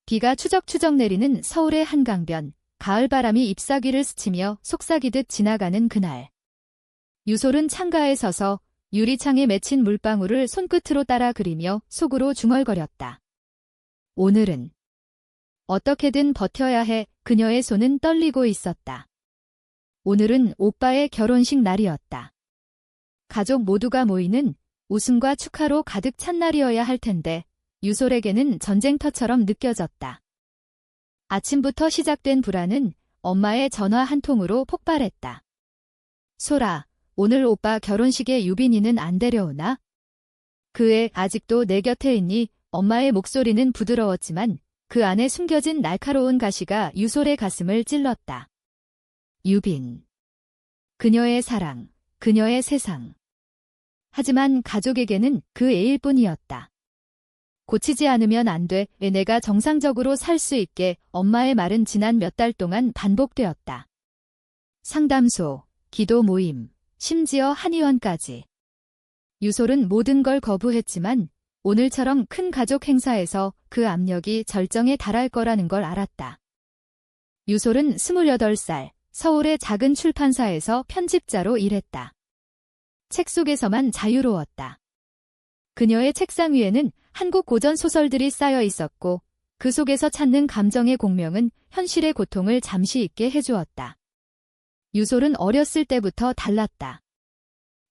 비가 추적추적 내리는 서울의 한강변, 가을바람이 잎사귀를 스치며 속삭이듯 지나가는 그날. 유솔은 창가에 서서 유리창에 맺힌 물방울을 손끝으로 따라 그리며 속으로 중얼거렸다. 오늘은 어떻게든 버텨야 해. 그녀의 손은 떨리고 있었다. 오늘은 오빠의 결혼식 날이었다. 가족 모두가 모이는 웃음과 축하로 가득 찬 날이어야 할 텐데 유솔에게는 전쟁터처럼 느껴졌다. 아침부터 시작된 불안은 엄마의 전화 한 통으로 폭발했다. 솔아, 오늘 오빠 결혼식에 유빈이는 안 데려오나? 그 애 아직도 내 곁에 있니? 엄마의 목소리는 부드러웠지만 그 안에 숨겨진 날카로운 가시가 유솔의 가슴을 찔렀다. 유빈. 그녀의 사랑, 그녀의 세상. 하지만 가족에게는 그 애일 뿐이었다. 고치지 않으면 안 돼. 내가 정상적으로 살 수 있게. 엄마의 말은 지난 몇 달 동안 반복되었다. 상담소, 기도 모임, 심지어 한의원까지. 유솔은 모든 걸 거부했지만 오늘처럼 큰 가족 행사에서 그 압력이 절정에 달할 거라는 걸 알았다. 유솔은 28살, 서울의 작은 출판사에서 편집자로 일했다. 책 속에서만 자유로웠다. 그녀의 책상 위에는 한국 고전 소설들이 쌓여 있었고 그 속에서 찾는 감정의 공명은 현실의 고통을 잠시 잊게 해주었다. 유솔은 어렸을 때부터 달랐다.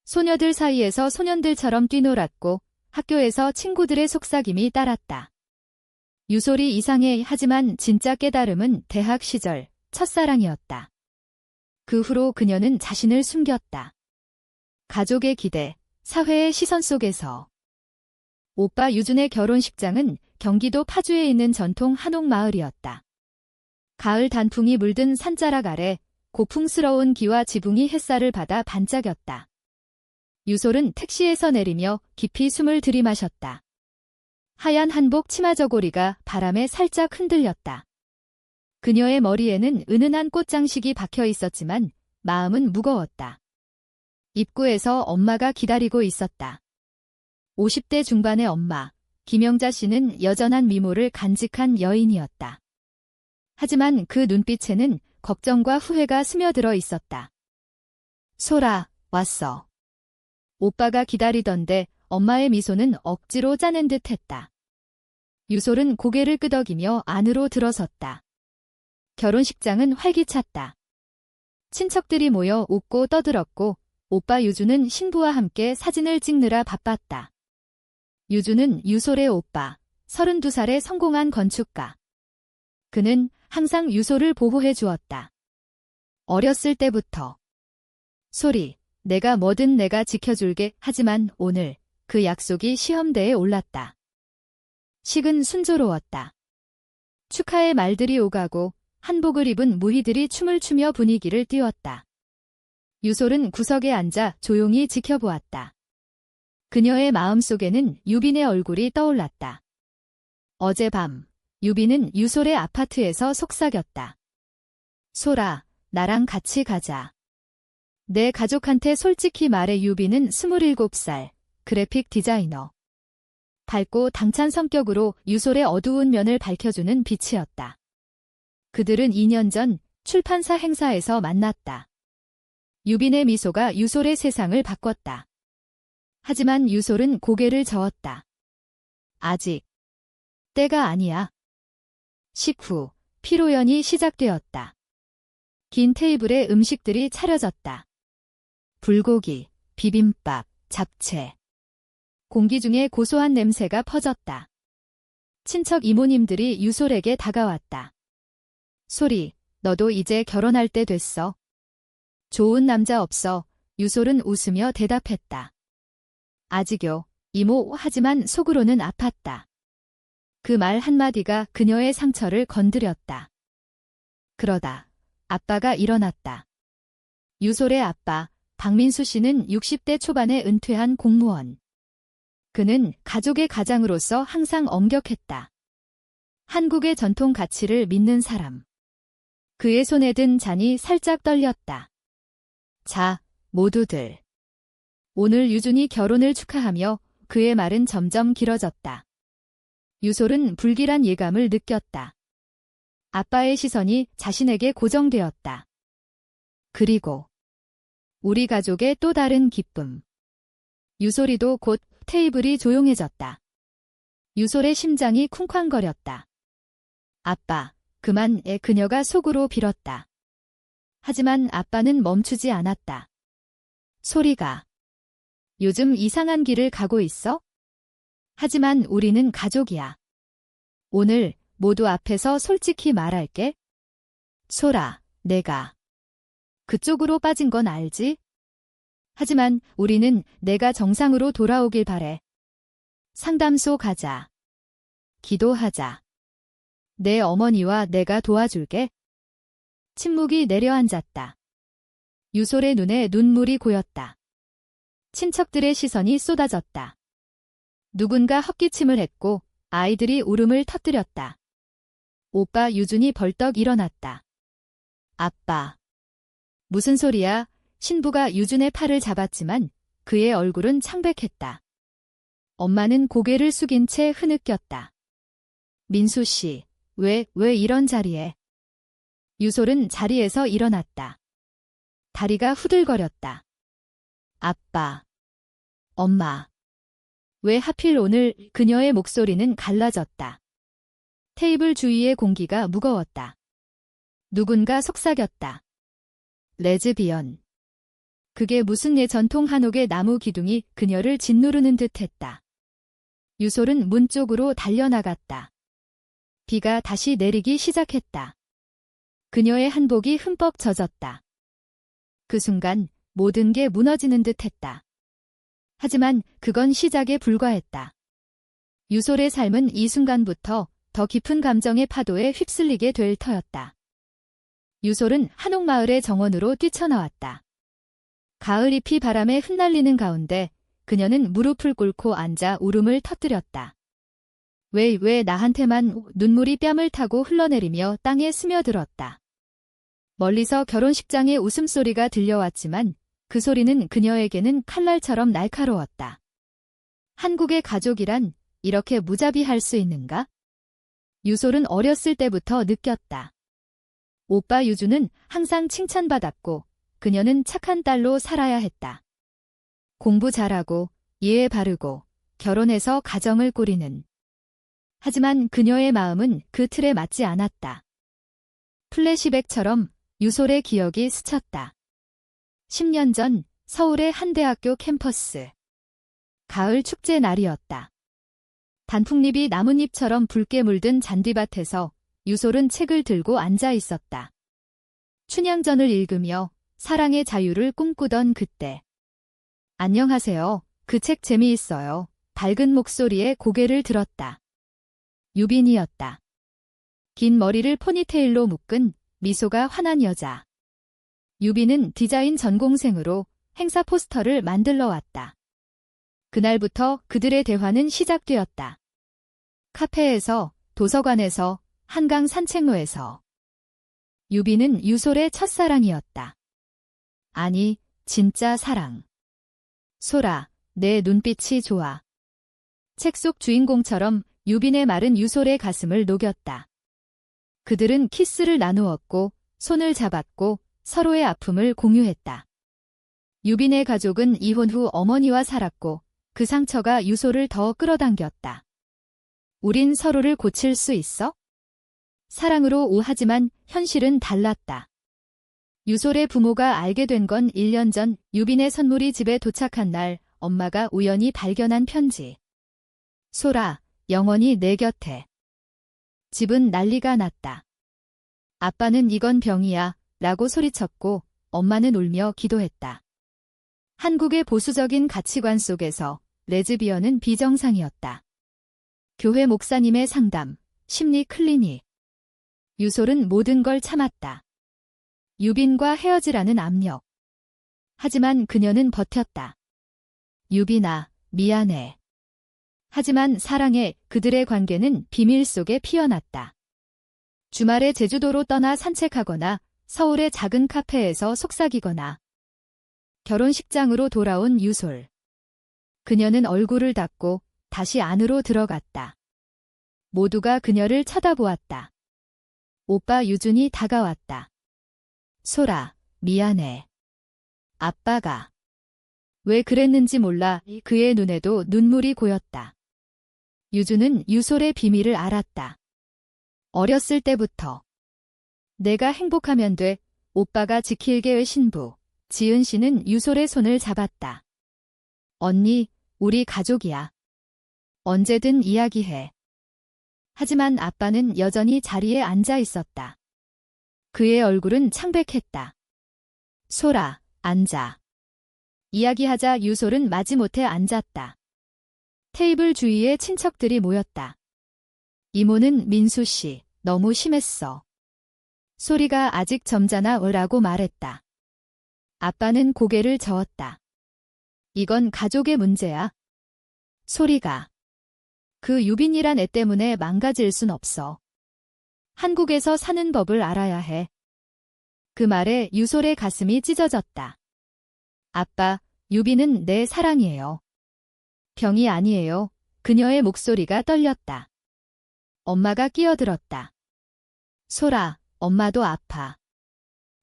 소녀들 사이에서 소년들처럼 뛰놀았고 학교에서 친구들의 속삭임이 따랐다. 유솔이 이상해. 하지만 진짜 깨달음은 대학 시절 첫사랑이었다. 그 후로 그녀는 자신을 숨겼다. 가족의 기대, 사회의 시선 속에서. 오빠 유준의 결혼식장은 경기도 파주에 있는 전통 한옥마을이었다. 가을 단풍이 물든 산자락 아래 고풍스러운 기와 지붕이 햇살을 받아 반짝였다. 유솔은 택시에서 내리며 깊이 숨을 들이마셨다. 하얀 한복 치마 저고리가 바람에 살짝 흔들렸다. 그녀의 머리에는 은은한 꽃장식이 박혀 있었지만 마음은 무거웠다. 입구에서 엄마가 기다리고 있었다. 50대 중반의 엄마, 김영자 씨는 여전한 미모를 간직한 여인이었다. 하지만 그 눈빛에는 걱정과 후회가 스며들어 있었다. 솔아, 왔어. 오빠가 기다리던데 엄마의 미소는 억지로 짜낸 듯 했다. 유솔은 고개를 끄덕이며 안으로 들어섰다. 결혼식장은 활기찼다. 친척들이 모여 웃고 떠들었고 오빠 유주는 신부와 함께 사진을 찍느라 바빴다. 유주는 유솔의 오빠, 32살의 성공한 건축가. 그는 항상 유솔을 보호해 주었다. 어렸을 때부터. 솔이, 내가 뭐든 내가 지켜줄게. 하지만 오늘 그 약속이 시험대에 올랐다. 식은 순조로웠다. 축하의 말들이 오가고 한복을 입은 무희들이 춤을 추며 분위기를 띄웠다. 유솔은 구석에 앉아 조용히 지켜보았다. 그녀의 마음속에는 유빈의 얼굴이 떠올랐다. 어젯밤 유빈은 유솔의 아파트에서 속삭였다. 솔아, 나랑 같이 가자. 내 가족한테 솔직히 말해. 유빈은 27살, 그래픽 디자이너. 밝고 당찬 성격으로 유솔의 어두운 면을 밝혀주는 빛이었다. 그들은 2년 전 출판사 행사에서 만났다. 유빈의 미소가 유솔의 세상을 바꿨다. 하지만 유솔은 고개를 저었다. 아직 때가 아니야. 식후 피로연이 시작되었다. 긴 테이블에 음식들이 차려졌다. 불고기, 비빔밥, 잡채. 공기 중에 고소한 냄새가 퍼졌다. 친척 이모님들이 유솔에게 다가왔다. 솔이, 너도 이제 결혼할 때 됐어. 좋은 남자 없어. 유솔은 웃으며 대답했다. 아직요, 이모. 하지만 속으로는 아팠다. 그 말 한마디가 그녀의 상처를 건드렸다. 그러다 아빠가 일어났다. 유솔의 아빠, 박민수 씨는 60대 초반에 은퇴한 공무원. 그는 가족의 가장으로서 항상 엄격했다. 한국의 전통 가치를 믿는 사람. 그의 손에 든 잔이 살짝 떨렸다. 자, 모두들. 오늘 유준이 결혼을 축하하며 그의 말은 점점 길어졌다. 유솔은 불길한 예감을 느꼈다. 아빠의 시선이 자신에게 고정되었다. 그리고 우리 가족의 또 다른 기쁨. 유솔이도 곧 테이블이 조용해졌다. 유솔의 심장이 쿵쾅거렸다. 아빠, 그만해 그녀가 속으로 빌었다. 하지만 아빠는 멈추지 않았다. 소리가. 요즘 이상한 길을 가고 있어? 하지만 우리는 가족이야. 오늘 모두 앞에서 솔직히 말할게. 소라, 내가 그쪽으로 빠진 건 알지? 하지만 우리는 내가 정상으로 돌아오길 바래. 상담소 가자. 기도하자. 내 어머니와 내가 도와줄게. 침묵이 내려앉았다. 유솔의 눈에 눈물이 고였다. 친척들의 시선이 쏟아졌다. 누군가 헛기침을 했고 아이들이 울음을 터뜨렸다. 오빠 유준이 벌떡 일어났다. 아빠. 무슨 소리야? 신부가 유준의 팔을 잡았지만 그의 얼굴은 창백했다. 엄마는 고개를 숙인 채 흐느꼈다. 민수 씨, 왜 이런 자리에? 유솔은 자리에서 일어났다. 다리가 후들거렸다. 아빠. 엄마. 왜 하필 오늘? 그녀의 목소리는 갈라졌다. 테이블 주위의 공기가 무거웠다. 누군가 속삭였다. 레즈비언. 그게 무슨 예 전통 한옥의 나무 기둥이 그녀를 짓누르는 듯했다. 유솔은 문 쪽으로 달려나갔다. 비가 다시 내리기 시작했다. 그녀의 한복이 흠뻑 젖었다. 그 순간 모든 게 무너지는 듯했다. 하지만 그건 시작에 불과했다. 유솔의 삶은 이 순간부터 더 깊은 감정의 파도에 휩쓸리게 될 터였다. 유솔은 한옥마을의 정원으로 뛰쳐나왔다. 가을잎이 바람에 흩날리는 가운데 그녀는 무릎을 꿇고 앉아 울음을 터뜨렸다. 왜 나한테만? 눈물이 뺨을 타고 흘러내리며 땅에 스며들었다. 멀리서 결혼식장의 웃음소리가 들려왔지만 그 소리는 그녀에게는 칼날처럼 날카로웠다. 한국의 가족이란 이렇게 무자비할 수 있는가? 유솔은 어렸을 때부터 느꼈다. 오빠 유주는 항상 칭찬받았고 그녀는 착한 딸로 살아야 했다. 공부 잘하고 예의 바르고 결혼해서 가정을 꾸리는. 하지만 그녀의 마음은 그 틀에 맞지 않았다. 플래시백처럼 유솔의 기억이 스쳤다. 10년 전 서울의 한 대학교 캠퍼스. 가을 축제 날이었다. 단풍잎이 나뭇잎처럼 붉게 물든 잔디밭에서 유솔은 책을 들고 앉아 있었다. 춘향전을 읽으며 사랑의 자유를 꿈꾸던 그때. 안녕하세요. 그 책 재미있어요. 밝은 목소리에 고개를 들었다. 유빈이었다. 긴 머리를 포니테일로 묶은 미소가 환한 여자. 유빈은 디자인 전공생으로 행사 포스터를 만들러 왔다. 그날부터 그들의 대화는 시작되었다. 카페에서, 도서관에서, 한강 산책로에서. 유빈은 유솔의 첫사랑이었다. 아니, 진짜 사랑. 소라, 내 눈빛이 좋아. 책 속 주인공처럼 유빈의 말은 유솔의 가슴을 녹였다. 그들은 키스를 나누었고 손을 잡았고 서로의 아픔을 공유했다. 유빈의 가족은 이혼 후 어머니와 살았고 그 상처가 유솔을 더 끌어당겼다. 우린 서로를 고칠 수 있어? 사랑으로 오하지만 현실은 달랐다. 유솔의 부모가 알게 된 건 1년 전 유빈의 선물이 집에 도착한 날 엄마가 우연히 발견한 편지. 소라, 영원히 내 곁에. 집은 난리가 났다. 아빠는 이건 병이야 라고 소리쳤고 엄마는 울며 기도했다. 한국의 보수적인 가치관 속에서 레즈비언은 비정상이었다. 교회 목사님의 상담, 심리 클리닉. 유솔은 모든 걸 참았다. 유빈과 헤어지라는 압력. 하지만 그녀는 버텼다. 유빈아, 미안해. 하지만 사랑해. 그들의 관계는 비밀 속에 피어났다. 주말에 제주도로 떠나 산책하거나 서울의 작은 카페에서 속삭이거나 결혼식장으로 돌아온 유솔. 그녀는 얼굴을 닫고 다시 안으로 들어갔다. 모두가 그녀를 쳐다보았다. 오빠 유준이 다가왔다. 소라, 미안해. 아빠가 왜 그랬는지 몰라 그의 눈에도 눈물이 고였다. 유준은 유솔의 비밀을 알았다. 어렸을 때부터 내가 행복하면 돼. 오빠가 지킬게의 신부, 지은 씨는 유솔의 손을 잡았다. 언니, 우리 가족이야. 언제든 이야기해. 하지만 아빠는 여전히 자리에 앉아 있었다. 그의 얼굴은 창백했다. 소라, 앉아. 이야기하자 유솔은 마지못해 앉았다. 테이블 주위에 친척들이 모였다. 이모는 민수 씨, 너무 심했어. 소리가 아직 점잖아 라고 말했다. 아빠는 고개를 저었다. 이건 가족의 문제야. 소리가. 그 유빈이란 애 때문에 망가질 순 없어. 한국에서 사는 법을 알아야 해. 그 말에 유솔의 가슴이 찢어졌다. 아빠, 유빈은 내 사랑이에요. 병이 아니에요. 그녀의 목소리가 떨렸다. 엄마가 끼어들었다. 소라, 엄마도 아파.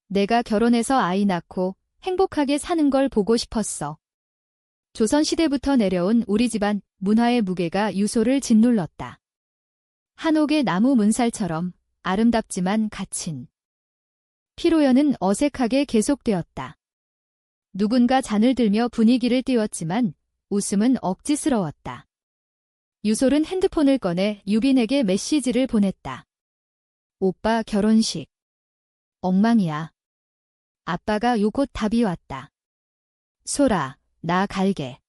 내가 결혼해서 아이 낳고 행복하게 사는 걸 보고 싶었어. 조선시대부터 내려온 우리 집안 문화의 무게가 유솔을 짓눌렀다. 한옥의 나무 문살처럼 아름답지만 갇힌 피로연은 어색하게 계속되었다. 누군가 잔을 들며 분위기를 띄웠지만 웃음은 억지스러웠다. 유솔은 핸드폰을 꺼내 유빈에게 메시지를 보냈다. 오빠 결혼식. 엉망이야. 아빠가 곧 답이 왔다. 소라, 나 갈게.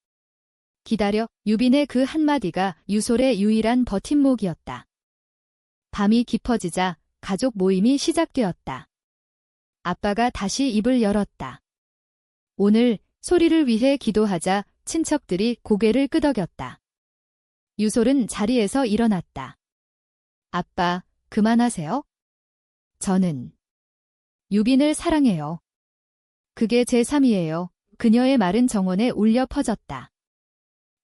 기다려. 유빈의 그 한마디가 유솔의 유일한 버팀목이었다. 밤이 깊어지자 가족 모임이 시작되었다. 아빠가 다시 입을 열었다. 오늘 소리를 위해 기도하자 친척들이 고개를 끄덕였다. 유솔은 자리에서 일어났다. 아빠, 그만하세요. 저는 유빈을 사랑해요. 그게 제 삶이에요. 그녀의 말은 정원에 울려 퍼졌다.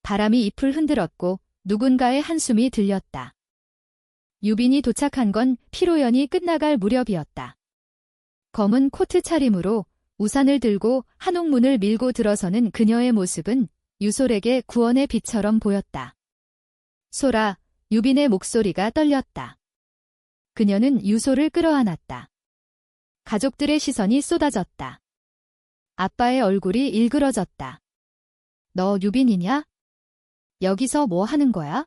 바람이 잎을 흔들었고 누군가의 한숨이 들렸다. 유빈이 도착한 건 피로연이 끝나갈 무렵이었다. 검은 코트 차림으로 우산을 들고 한옥문을 밀고 들어서는 그녀의 모습은 유솔에게 구원의 빛처럼 보였다. 소라, 유빈의 목소리가 떨렸다. 그녀는 유솔을 끌어안았다. 가족들의 시선이 쏟아졌다. 아빠의 얼굴이 일그러졌다. 너 유빈이냐? 여기서 뭐 하는 거야?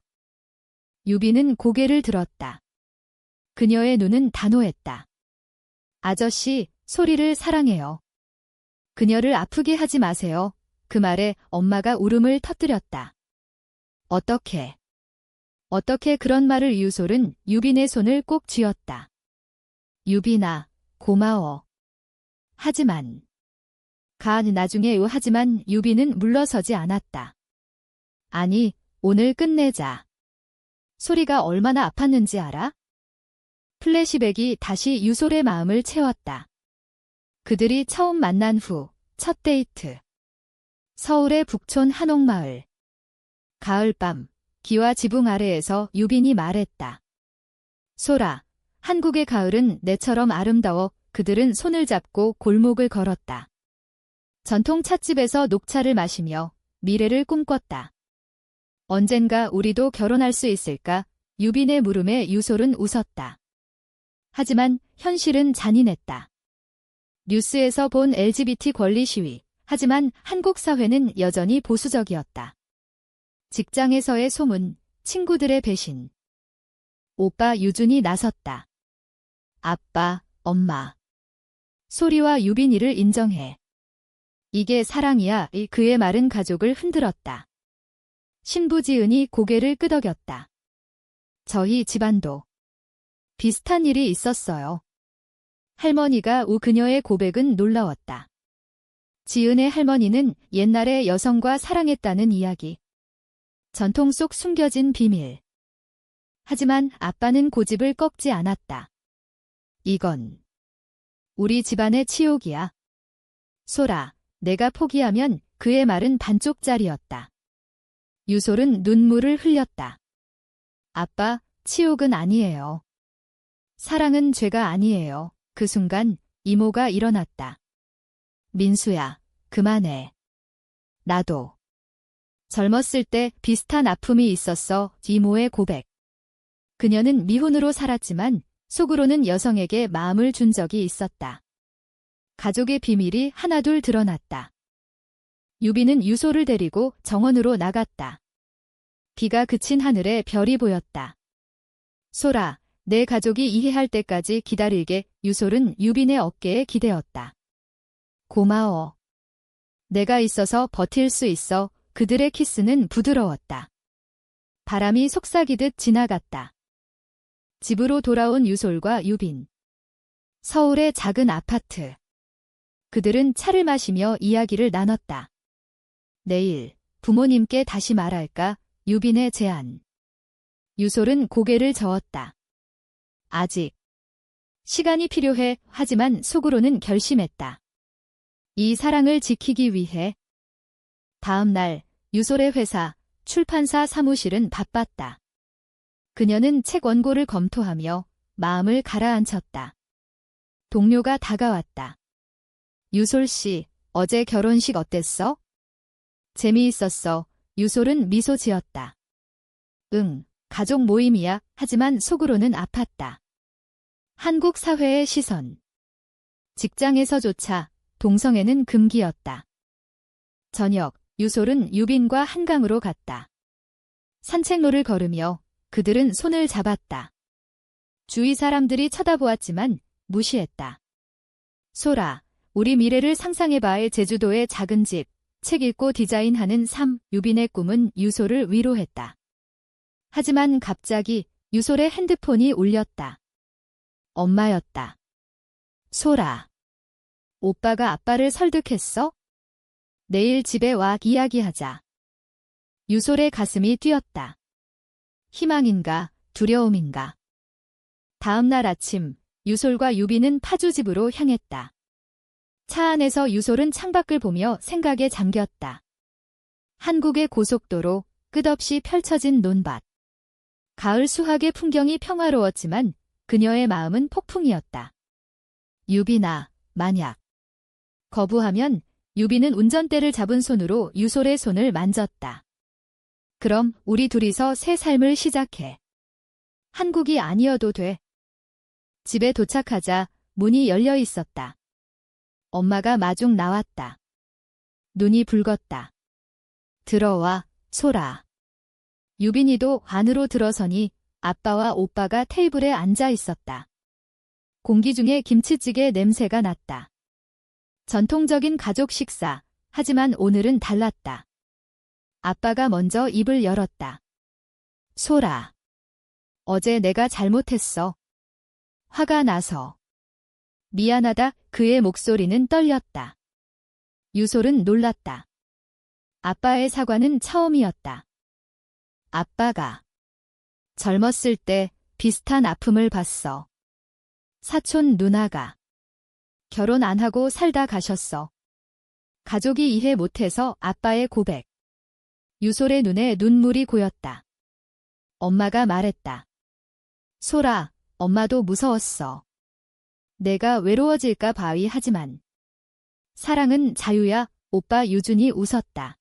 유빈은 고개를 들었다. 그녀의 눈은 단호했다. 아저씨, 소리를 사랑해요. 그녀를 아프게 하지 마세요. 그 말에 엄마가 울음을 터뜨렸다. 어떻게 그런 말을 유솔은 유빈의 손을 꼭 쥐었다. 유빈아, 고마워. 하지만 하지만 유빈은 물러서지 않았다. 아니, 오늘 끝내자. 소리가 얼마나 아팠는지 알아? 플래시백이 다시 유솔의 마음을 채웠다. 그들이 처음 만난 후 첫 데이트. 서울의 북촌 한옥마을. 가을밤, 기와 지붕 아래에서 유빈이 말했다. 소라, 한국의 가을은 내처럼 아름다워. 그들은 손을 잡고 골목을 걸었다. 전통 찻집에서 녹차를 마시며 미래를 꿈꿨다. 언젠가 우리도 결혼할 수 있을까? 유빈의 물음에 유솔은 웃었다. 하지만 현실은 잔인했다. 뉴스에서 본 LGBT 권리 시위. 하지만 한국 사회는 여전히 보수적이었다. 직장에서의 소문, 친구들의 배신. 오빠 유준이 나섰다. 아빠, 엄마. 소리와 유빈이를 인정해. 이게 사랑이야. 그의 말은 가족을 흔들었다. 신부 지은이 고개를 끄덕였다. 저희 집안도 비슷한 일이 있었어요. 할머니가 그녀의 고백은 놀라웠다. 지은의 할머니는 옛날에 여성과 사랑했다는 이야기. 전통 속 숨겨진 비밀. 하지만 아빠는 고집을 꺾지 않았다. 이건 우리 집안의 치욕이야. 소라, 내가 포기하면 그의 말은 반쪽짜리였다. 유솔은 눈물을 흘렸다. 아빠, 치욕은 아니에요. 사랑은 죄가 아니에요. 그 순간 이모가 일어났다. 민수야, 그만해. 나도 젊었을 때 비슷한 아픔이 있었어. 이모의 고백. 그녀는 미혼으로 살았지만 속으로는 여성에게 마음을 준 적이 있었다. 가족의 비밀이 하나둘 드러났다. 유비는 유소를 데리고 정원으로 나갔다. 비가 그친 하늘에 별이 보였다. 소라, 내 가족이 이해할 때까지 기다릴게. 유솔은 유빈의 어깨에 기대었다. 고마워. 내가 있어서 버틸 수 있어. 그들의 키스는 부드러웠다. 바람이 속삭이듯 지나갔다. 집으로 돌아온 유솔과 유빈. 서울의 작은 아파트. 그들은 차를 마시며 이야기를 나눴다. 내일 부모님께 다시 말할까? 유빈의 제안. 유솔은 고개를 저었다. 아직 시간이 필요해. 하지만 속으로는 결심했다. 이 사랑을 지키기 위해. 다음 날 유솔의 회사, 출판사 사무실은 바빴다. 그녀는 책 원고를 검토하며 마음을 가라앉혔다. 동료가 다가왔다. 유솔 씨, 어제 결혼식 어땠어? 재미있었어. 유솔은 미소 지었다. 응, 가족 모임이야. 하지만 속으로는 아팠다. 한국 사회의 시선. 직장에서조차 동성애는 금기였다. 저녁, 유솔은 유빈과 한강으로 갔다. 산책로를 걸으며 그들은 손을 잡았다. 주위 사람들이 쳐다보았지만 무시했다. 소라, 우리 미래를 상상해봐의 제주도의 작은 집, 책 읽고 디자인하는 삶. 유빈의 꿈은 유솔을 위로했다. 하지만 갑자기 유솔의 핸드폰이 울렸다. 엄마였다. 소라. 오빠가 아빠를 설득했어? 내일 집에 와 이야기하자. 유솔의 가슴이 뛰었다. 희망인가, 두려움인가. 다음 날 아침, 유솔과 유빈은 파주집으로 향했다. 차 안에서 유솔은 창밖을 보며 생각에 잠겼다. 한국의 고속도로, 끝없이 펼쳐진 논밭. 가을 수학의 풍경이 평화로웠지만 그녀의 마음은 폭풍이었다. 유빈아, 만약. 거부하면 유빈은 운전대를 잡은 손으로 유솔의 손을 만졌다. 그럼 우리 둘이서 새 삶을 시작해. 한국이 아니어도 돼. 집에 도착하자 문이 열려 있었다. 엄마가 마중 나왔다. 눈이 붉었다. 들어와, 소라. 유빈이도 안으로 들어서니 아빠와 오빠가 테이블에 앉아 있었다. 공기 중에 김치찌개 냄새가 났다. 전통적인 가족 식사, 하지만 오늘은 달랐다. 아빠가 먼저 입을 열었다. 소라. 어제 내가 잘못했어. 화가 나서. 미안하다. 그의 목소리는 떨렸다. 유솔은 놀랐다. 아빠의 사과는 처음이었다. 아빠가 젊었을 때 비슷한 아픔을 봤어. 사촌 누나가 결혼 안 하고 살다 가셨어. 가족이 이해 못해서. 아빠의 고백. 유솔의 눈에 눈물이 고였다. 엄마가 말했다. 소라, 엄마도 무서웠어. 내가 외로워질까 봐위. 하지만 사랑은 자유야. 오빠 유준이 웃었다.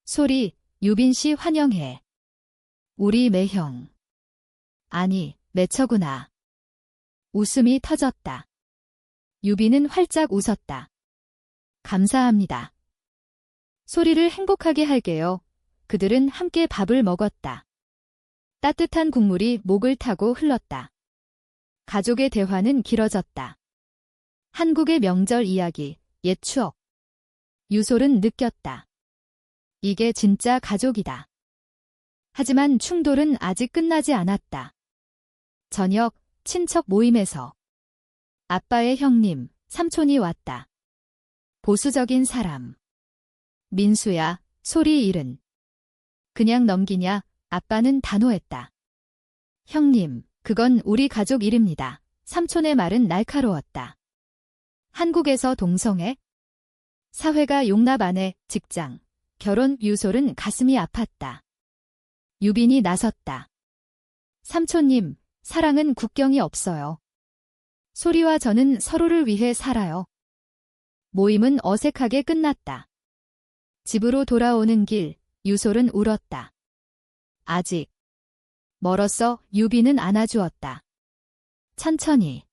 소리, 유빈 씨 환영해. 우리 매형. 아니, 매처구나. 웃음이 터졌다. 유빈은 활짝 웃었다. 감사합니다. 소리를 행복하게 할게요. 그들은 함께 밥을 먹었다. 따뜻한 국물이 목을 타고 흘렀다. 가족의 대화는 길어졌다. 한국의 명절 이야기, 옛 추억. 유솔은 느꼈다. 이게 진짜 가족이다. 하지만 충돌은 아직 끝나지 않았다. 저녁, 친척 모임에서 아빠의 형님, 삼촌이 왔다. 보수적인 사람. 민수야, 소리 잃은. 그냥 넘기냐? 아빠는 단호했다. 형님, 그건 우리 가족 일입니다. 삼촌의 말은 날카로웠다. 한국에서 동성애? 사회가 용납 안 해. 직장, 결혼. 유솔은 가슴이 아팠다. 유빈이 나섰다. 삼촌님, 사랑은 국경이 없어요. 소리와 저는 서로를 위해 살아요. 모임은 어색하게 끝났다. 집으로 돌아오는 길, 유솔은 울었다. 아직 멀었어. 유빈은 안아주었다. 천천히.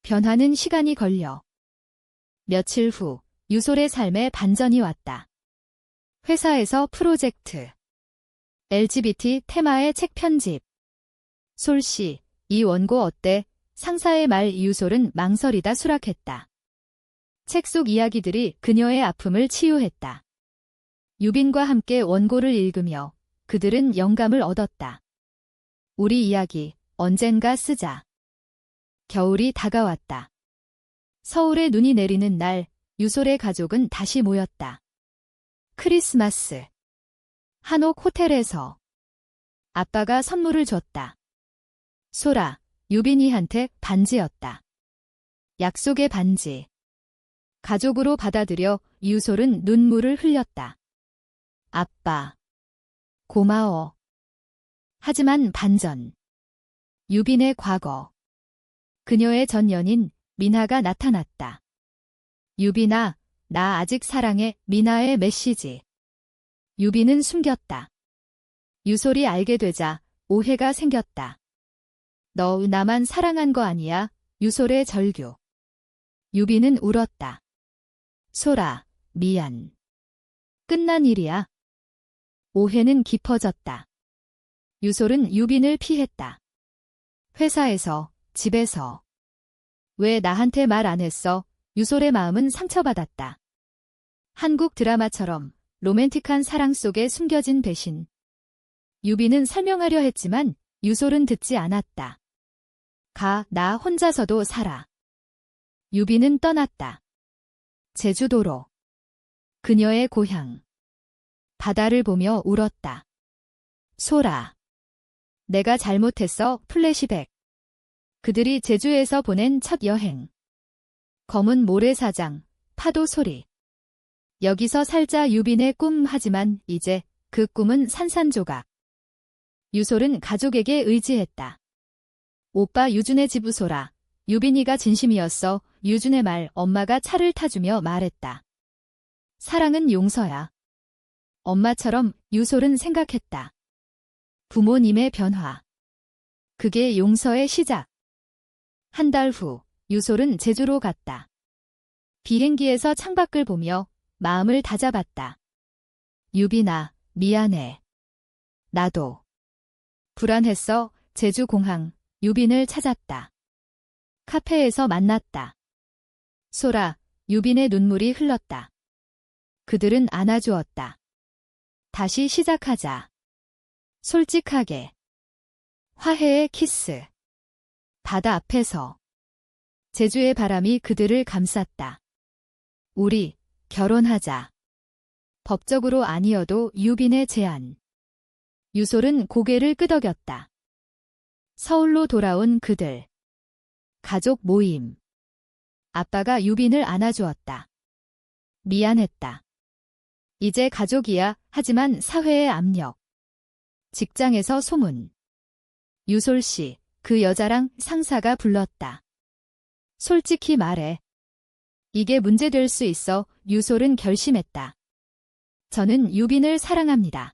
변화는 시간이 걸려. 며칠 후 유솔의 삶에 반전이 왔다. 회사에서 프로젝트. LGBT 테마의 책 편집. 솔씨, 이 원고 어때? 상사의 말 유솔은 망설이다 수락했다. 책 속 이야기들이 그녀의 아픔을 치유했다. 유빈과 함께 원고를 읽으며 그들은 영감을 얻었다. 우리 이야기 언젠가 쓰자. 겨울이 다가왔다. 서울에 눈이 내리는 날, 유솔의 가족은 다시 모였다. 크리스마스. 한옥 호텔에서 아빠가 선물을 줬다. 소라, 유빈이한테 반지였다. 약속의 반지. 가족으로 받아들여 유솔은 눈물을 흘렸다. 아빠, 고마워. 하지만 반전. 유빈의 과거. 그녀의 전 연인 미나가 나타났다. 유빈아, 나 아직 사랑해. 미나의 메시지. 유빈은 숨겼다. 유솔이 알게 되자 오해가 생겼다. 너 나만 사랑한 거 아니야? 유솔의 절규. 유빈은 울었다. 소라, 미안. 끝난 일이야. 오해는 깊어졌다. 유솔은 유빈을 피했다. 회사에서, 집에서. 왜 나한테 말 안 했어? 유솔의 마음은 상처받았다. 한국 드라마처럼 로맨틱한 사랑 속에 숨겨진 배신. 유빈은 설명하려 했지만 유솔은 듣지 않았다. 가, 나 혼자서도 살아. 유빈은 떠났다. 제주도로. 그녀의 고향. 바다를 보며 울었다. 소라. 내가 잘못했어. 플래시백. 그들이 제주에서 보낸 첫 여행. 검은 모래사장, 파도 소리. 여기서 살자 유빈의 꿈. 하지만 이제 그 꿈은 산산조각. 유솔은 가족에게 의지했다. 오빠 유준의 지부소라. 유빈이가 진심이었어. 유준의 말 엄마가 차를 타주며 말했다. 사랑은 용서야. 엄마처럼 유솔은 생각했다. 부모님의 변화. 그게 용서의 시작. 한 달 후 유솔은 제주로 갔다. 비행기에서 창밖을 보며 마음을 다잡았다. 유빈아, 미안해. 나도. 불안했어. 제주공항. 유빈을 찾았다. 카페에서 만났다. 소라, 유빈의 눈물이 흘렀다. 그들은 안아주었다. 다시 시작하자. 솔직하게. 화해의 키스. 바다 앞에서. 제주의 바람이 그들을 감쌌다. 우리 결혼하자. 법적으로 아니어도 유빈의 제안. 유솔은 고개를 끄덕였다. 서울로 돌아온 그들. 가족 모임. 아빠가 유빈을 안아주었다. 미안했다. 이제 가족이야. 하지만 사회의 압력. 직장에서 소문. 유솔 씨, 그 여자랑 상사가 불렀다. 솔직히 말해. 이게 문제될 수 있어. 유솔은 결심했다. 저는 유빈을 사랑합니다.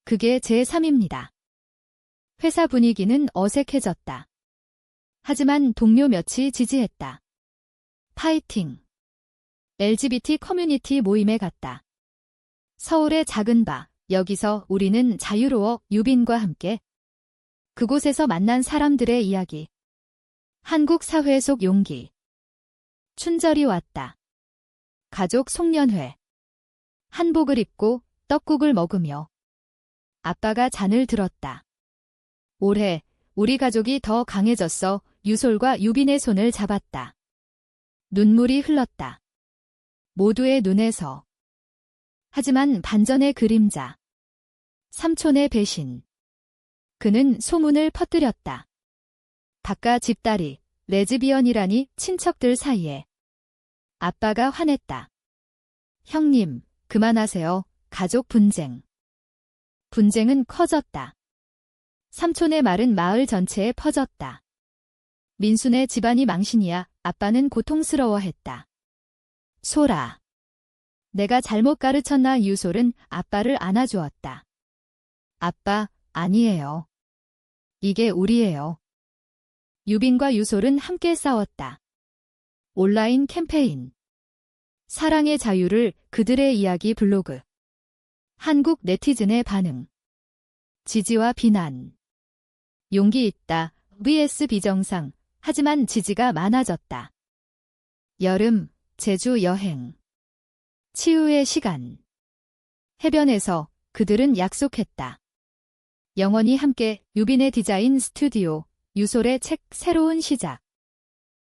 그게 제 3입니다. 회사 분위기는 어색해졌다. 하지만 동료 몇이 지지했다. 파이팅. LGBT 커뮤니티 모임에 갔다. 서울의 작은 바, 여기서 우리는 자유로워. 유빈과 함께. 그곳에서 만난 사람들의 이야기. 한국 사회 속 용기. 춘절이 왔다. 가족 송년회. 한복을 입고 떡국을 먹으며. 아빠가 잔을 들었다. 올해 우리 가족이 더 강해졌어. 유솔과 유빈의 손을 잡았다. 눈물이 흘렀다. 모두의 눈에서. 하지만 반전의 그림자. 삼촌의 배신. 그는 소문을 퍼뜨렸다. 바깥 집딸이 레즈비언이라니. 친척들 사이에. 아빠가 화냈다. 형님, 그만하세요. 가족 분쟁. 분쟁은 커졌다. 삼촌의 말은 마을 전체에 퍼졌다. 민수네 집안이 망신이야. 아빠는 고통스러워했다. 소라. 내가 잘못 가르쳤나? 유솔은 아빠를 안아주었다. 아빠, 아니에요. 이게 우리예요. 유빈과 유솔은 함께 싸웠다. 온라인 캠페인. 사랑의 자유를 그들의 이야기 블로그. 한국 네티즌의 반응. 지지와 비난. 용기 있다. vs 비정상. 하지만 지지가 많아졌다. 여름, 제주 여행. 치유의 시간. 해변에서 그들은 약속했다. 영원히 함께. 유빈의 디자인 스튜디오. 유솔의 책 새로운 시작.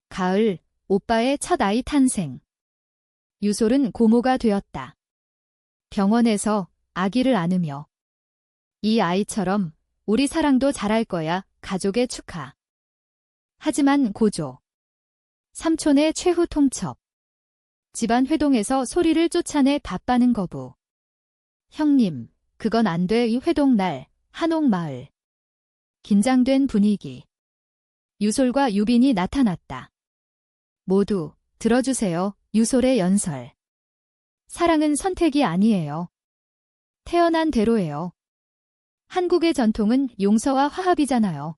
가을, 오빠의 첫 아이 탄생. 유솔은 고모가 되었다. 병원에서 아기를 안으며 이 아이처럼 우리 사랑도 잘할 거야. 가족의 축하. 하지만 고조. 삼촌의 최후 통첩. 집안 회동에서 소리를 쫓아내 바빠는 거부. 형님, 그건 안 돼. 이 회동날, 한옥마을. 긴장된 분위기. 유솔과 유빈이 나타났다. 모두 들어주세요. 유솔의 연설. 사랑은 선택이 아니에요. 태어난 대로예요. 한국의 전통은 용서와 화합이잖아요.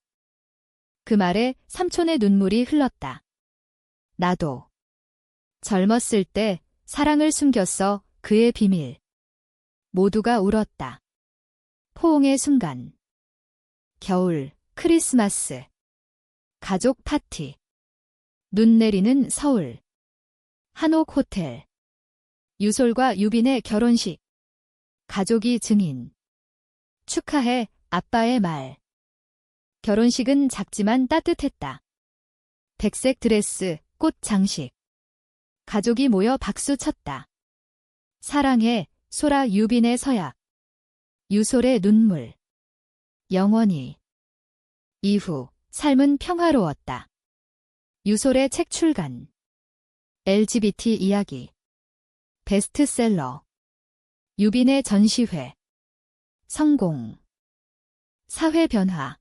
그 말에 삼촌의 눈물이 흘렀다. 나도. 젊었을 때 사랑을 숨겼어. 그의 비밀. 모두가 울었다. 포옹의 순간. 겨울, 크리스마스. 가족 파티. 눈 내리는 서울. 한옥 호텔. 유솔과 유빈의 결혼식. 가족이 증인. 축하해, 아빠의 말. 결혼식은 작지만 따뜻했다. 백색 드레스, 꽃 장식. 가족이 모여 박수 쳤다. 사랑해, 소라. 유빈의 서약. 유솔의 눈물. 영원히. 이후 삶은 평화로웠다. 유솔의 책 출간. LGBT 이야기. 베스트셀러. 유빈의 전시회. 성공. 사회 변화.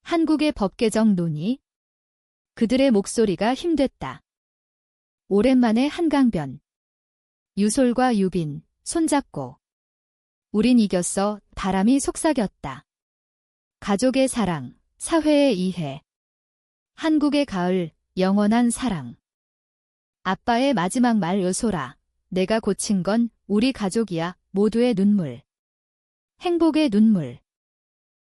한국의 법 개정 논의. 그들의 목소리가 힘됐다. 오랜만에 한강변. 유솔과 유빈, 손잡고. 우린 이겼어. 바람이 속삭였다. 가족의 사랑, 사회의 이해. 한국의 가을, 영원한 사랑. 아빠의 마지막 말. 요소라. 내가 고친 건 우리 가족이야. 모두의 눈물. 행복의 눈물.